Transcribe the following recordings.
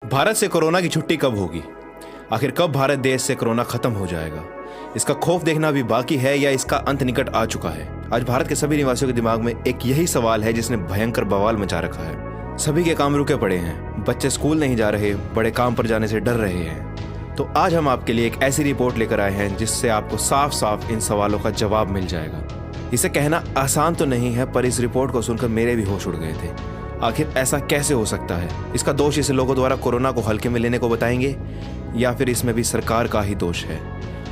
भारत से कोरोना की छुट्टी कब होगी? आखिर कब भारत देश से कोरोना खत्म हो जाएगा? इसका खौफ देखना अभी बाकी है या इसका अंत निकट आ चुका है? आज भारत के सभी निवासियों के दिमाग में एक यही सवाल है जिसने भयंकर बवाल मचा रखा है। सभी के काम रुके पड़े हैं, बच्चे स्कूल नहीं जा रहे, बड़े काम पर जाने से डर रहे हैं। तो आज हम आपके लिए एक ऐसी रिपोर्ट लेकर आए हैं जिससे आपको साफ साफ इन सवालों का जवाब मिल जाएगा। इसे कहना आसान तो नहीं है, पर इस रिपोर्ट को सुनकर मेरे भी होश उड़ गए थे। आखिर ऐसा कैसे हो सकता है? इसका दोष इसे लोगों द्वारा कोरोना को हल्के में लेने को बताएंगे या फिर इसमें भी सरकार का ही दोष है?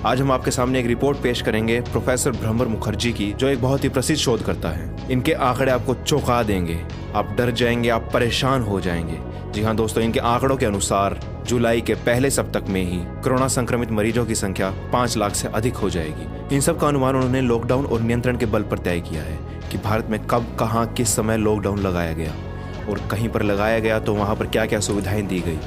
आज हम आपके सामने एक रिपोर्ट पेश करेंगे प्रोफेसर भ्रमर मुखर्जी की, जो एक बहुत ही प्रसिद्ध शोधकर्ता है। इनके आंकड़े आपको चौंका देंगे, आप डर जाएंगे, आप परेशान हो जाएंगे। जी हाँ दोस्तों, इनके आंकड़ों के अनुसार जुलाई के पहले सप्ताह में ही कोरोना संक्रमित मरीजों की संख्या 5 लाख से अधिक हो जाएगी। इन सब का अनुमान उन्होंने लॉकडाउन और नियंत्रण के बल पर तय किया है कि भारत में कब, कहाँ, किस समय लॉकडाउन लगाया गया, और कहीं पर लगाया गया तो वहाँ पर क्या क्या सुविधाएं दी गई,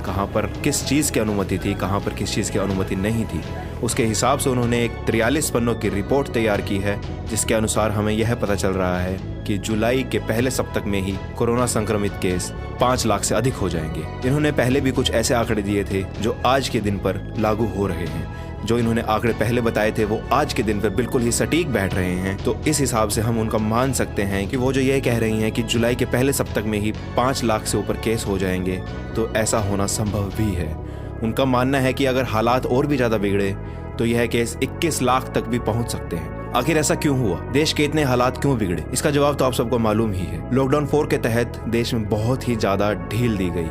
कहाँ पर किस चीज़ की अनुमति थी, कहाँ पर किस चीज़ की अनुमति नहीं थी। उसके हिसाब से उन्होंने एक 43 पन्नों की रिपोर्ट तैयार की है, जिसके अनुसार हमें यह पता चल रहा है कि जुलाई के पहले सप्ताह में ही कोरोना संक्रमित केस 5 लाख से अधिक हो जाएंगे। इन्होंने पहले भी कुछ ऐसे आंकड़े दिए थे जो आज के दिन पर लागू हो रहे हैं। जो इन्होंने आंकड़े पहले बताए थे वो आज के दिन पर बिल्कुल ही सटीक बैठ रहे हैं। तो इस हिसाब से हम उनका मान सकते हैं कि वो जो ये कह रही हैं कि जुलाई के पहले सप्ताह में ही 5 लाख से ऊपर केस हो जाएंगे, तो ऐसा होना संभव भी है। उनका मानना है कि अगर हालात और भी ज़्यादा बिगड़े तो यह केस 21 लाख तक भी पहुंच सकते हैं। आखिर ऐसा क्यों हुआ? देश के इतने हालात क्यों बिगड़े? इसका जवाब तो आप सबको मालूम ही है। लॉकडाउन 4 के तहत देश में बहुत ही ज़्यादा ढील दी गई,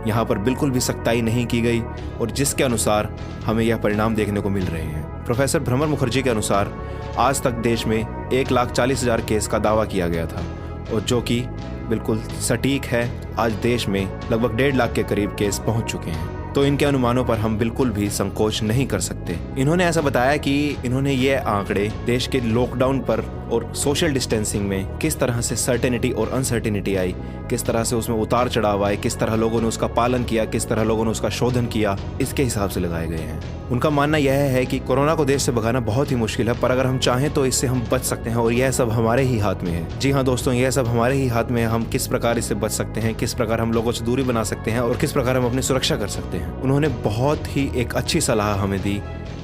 यहाँ पर बिल्कुल भी सख्ताई नहीं की गई, और जिसके अनुसार हमें यह परिणाम देखने को मिल रहे हैं। प्रोफेसर भ्रमर मुखर्जी के अनुसार आज तक देश में 1,40,000 केस का दावा किया गया था, और जो कि बिल्कुल सटीक है। आज देश में लगभग 1.5 लाख के करीब केस पहुंच चुके हैं। तो इनके अनुमानों पर हम बिल्कुल भी संकोच नहीं कर सकते। इन्होंने ऐसा बताया कि इन्होंने ये आंकड़े देश के लॉकडाउन पर और सोशल डिस्टेंसिंग में किस तरह से सर्टेनिटी और अनसर्टेनिटी आई, किस तरह से उसमें उतार चढ़ाव आए, किस तरह लोगों ने उसका पालन किया, किस तरह लोगों ने उसका शोधन किया, इसके हिसाब से लगाए गए हैं। उनका मानना यह है कि कोरोना को देश से भगाना बहुत ही मुश्किल है, पर अगर हम चाहें तो इससे हम बच सकते हैं, और यह सब हमारे ही हाथ में है। जी हाँ दोस्तों, यह सब हमारे ही हाथ में है। हम किस प्रकार इससे बच सकते हैं, किस प्रकार हम लोगों से दूरी बना सकते हैं, और किस प्रकार हम अपनी सुरक्षा कर सकते हैं। उन्होंने बहुत ही एक अच्छी सलाह हमें दी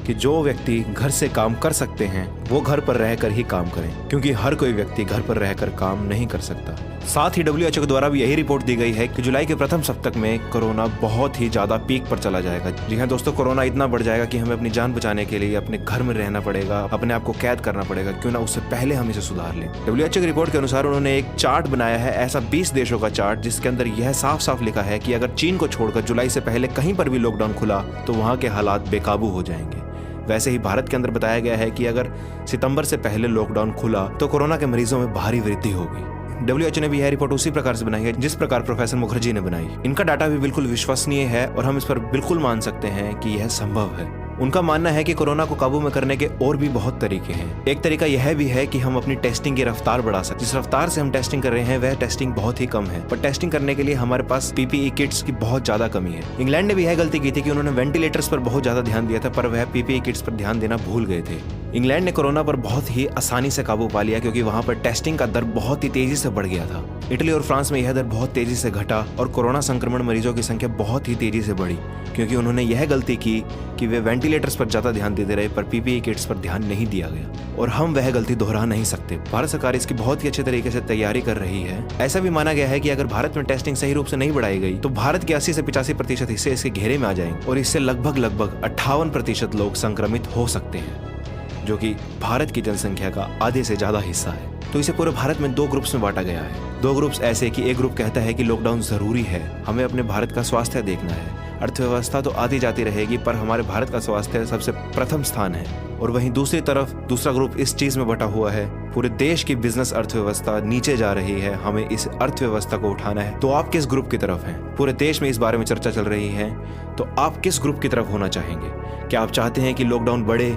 कि जो व्यक्ति घर से काम कर सकते हैं वो घर पर रहकर ही काम करें, क्योंकि हर कोई व्यक्ति घर पर रहकर काम नहीं कर सकता। साथ ही WHO के द्वारा भी यही रिपोर्ट दी गई है कि जुलाई के प्रथम सप्ताह में कोरोना बहुत ही ज्यादा पीक पर चला जाएगा। जी हाँ दोस्तों, कोरोना इतना बढ़ जाएगा कि हमें अपनी जान बचाने के लिए अपने घर में रहना पड़ेगा, अपने आप को कैद करना पड़ेगा। क्यों ना उससे पहले हम इसे सुधार लें। WHO की रिपोर्ट के अनुसार उन्होंने एक चार्ट बनाया है, ऐसा 20 देशों का चार्ट, जिसके अंदर यह साफ साफ लिखा है कि अगर चीन को छोड़कर जुलाई से पहले कहीं पर भी लॉकडाउन खुला तो वहाँ के हालात बेकाबू हो जाएंगे। वैसे ही भारत के अंदर बताया गया है कि अगर सितंबर से पहले लॉकडाउन खुला तो कोरोना के मरीजों में भारी वृद्धि होगी। WHO ने भी यह रिपोर्ट उसी प्रकार से बनाई है जिस प्रकार प्रोफेसर मुखर्जी ने बनाई। इनका डाटा भी बिल्कुल विश्वसनीय है और हम इस पर बिल्कुल मान सकते हैं कि यह संभव है। उनका मानना है कि कोरोना को काबू में करने के और भी बहुत तरीके हैं। एक तरीका यह भी है कि हम अपनी टेस्टिंग की रफ्तार बढ़ा सकते। जिस रफ्तार से हम टेस्टिंग कर रहे हैं वह टेस्टिंग बहुत ही कम है, पर टेस्टिंग करने के लिए हमारे पास PPE किट्स की बहुत ज्यादा कमी है। इंग्लैंड ने भी यह गलती की थी कि उन्होंने वेंटिलेटर्स पर बहुत ज्यादा ध्यान दिया था, पर वह PPE किट्स पर ध्यान देना भूल गए थे। इंग्लैंड ने कोरोना पर बहुत ही आसानी से काबू पा लिया, क्योंकि वहां पर टेस्टिंग का दर बहुत ही तेजी से बढ़ गया था। इटली और फ्रांस में यह दर बहुत तेजी से घटा और कोरोना संक्रमण मरीजों की संख्या बहुत ही तेजी से बढ़ी, क्योंकि उन्होंने यह गलती की कि वे वेंटिलेटर्स पर ज्यादा ध्यान देते रहे, पर PPE किट्स पर ध्यान नहीं दिया गया, और हम वह गलती दोहरा नहीं सकते। भारत सरकार इसकी बहुत ही अच्छे तरीके से तैयारी कर रही है। ऐसा भी माना गया है कि अगर भारत में टेस्टिंग सही रूप से नहीं बढ़ाई गई तो भारत के 80 से 85% हिस्से इसके घेरे में आ जाएंगे, और इससे लगभग 58% लोग संक्रमित हो सकते हैं, जो कि भारत की जनसंख्या का आधे से ज्यादा हिस्सा है। तो इसे पूरे भारत में 2 ग्रुप्स में बांटा गया है। 2 ग्रुप्स ऐसे कि एक ग्रुप कहता है कि लॉकडाउन जरूरी है, हमें अपने भारत का स्वास्थ्य देखना है, अर्थव्यवस्था तो आती जाती रहेगी पर हमारे भारत का स्वास्थ्य सबसे प्रथम स्थान है। और वहीं दूसरी तरफ दूसरा ग्रुप इस चीज में बटा हुआ है, पूरे देश की बिजनेस अर्थव्यवस्था नीचे जा रही है, हमें इस अर्थव्यवस्था को उठाना है। तो आप किस ग्रुप की तरफ हैं? पूरे देश में इस बारे में चर्चा चल रही है, तो आप किस ग्रुप की तरफ होना चाहेंगे? क्या आप चाहते हैं कि लॉकडाउन बढ़े,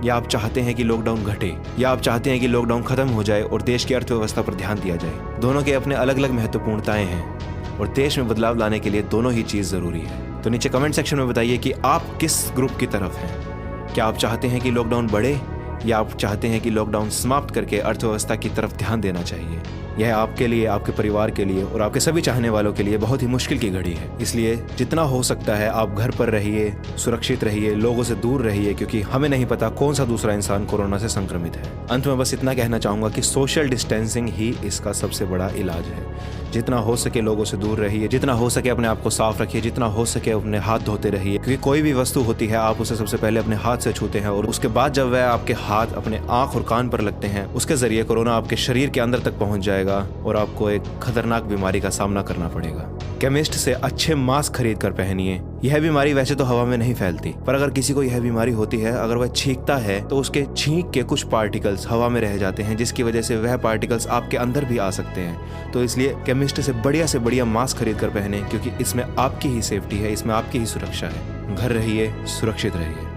या आप चाहते हैं कि लॉकडाउन घटे, या आप चाहते हैं कि लॉकडाउन खत्म हो जाए और देश की अर्थव्यवस्था पर ध्यान दिया जाए? दोनों के अपने अलग अलग महत्वपूर्णताएं हैं, और देश में बदलाव लाने के लिए दोनों ही चीज जरूरी है। तो नीचे कमेंट सेक्शन में बताइए कि आप किस ग्रुप की तरफ हैं। क्या आप चाहते हैं कि लॉकडाउन बढ़े, या आप चाहते हैं कि लॉकडाउन समाप्त करके अर्थव्यवस्था की तरफ ध्यान देना चाहिए? यह आपके लिए, आपके परिवार के लिए और आपके सभी चाहने वालों के लिए बहुत ही मुश्किल की घड़ी है। इसलिए जितना हो सकता है आप घर पर रहिए, सुरक्षित रहिए, लोगों से दूर रहिए, क्योंकि हमें नहीं पता कौन सा दूसरा इंसान कोरोना से संक्रमित है। अंत में बस इतना कहना चाहूंगा कि सोशल डिस्टेंसिंग ही इसका सबसे बड़ा इलाज है। जितना हो सके लोगों से दूर रहिए, जितना हो सके अपने आप को साफ रखिए, जितना हो सके अपने हाथ धोते रहिए, क्योंकि कोई भी वस्तु होती है आप उसे सबसे पहले अपने हाथ से छूते हैं और उसके बाद जब वह आपके हाथ अपने आंख और कान पर लगते हैं, उसके जरिए कोरोना आपके शरीर के अंदर तक पहुंच जाएगा और आपको एक खतरनाक बीमारी का सामना करना पड़ेगा। केमिस्ट से अच्छे मास्क खरीद कर पहनिए। यह बीमारी वैसे तो हवा में नहीं फैलती, पर अगर किसी को यह बीमारी होती है, अगर वह छींकता है तो उसके छींक के कुछ पार्टिकल्स हवा में रह जाते हैं, जिसकी वजह से वह पार्टिकल्स आपके अंदर भी आ सकते हैं। तो इसलिए केमिस्ट से बढ़िया मास्क खरीद कर पहने, क्योंकि इसमें आपकी ही सेफ्टी है, इसमें आपकी ही सुरक्षा है। घर रहिए, सुरक्षित रहिए।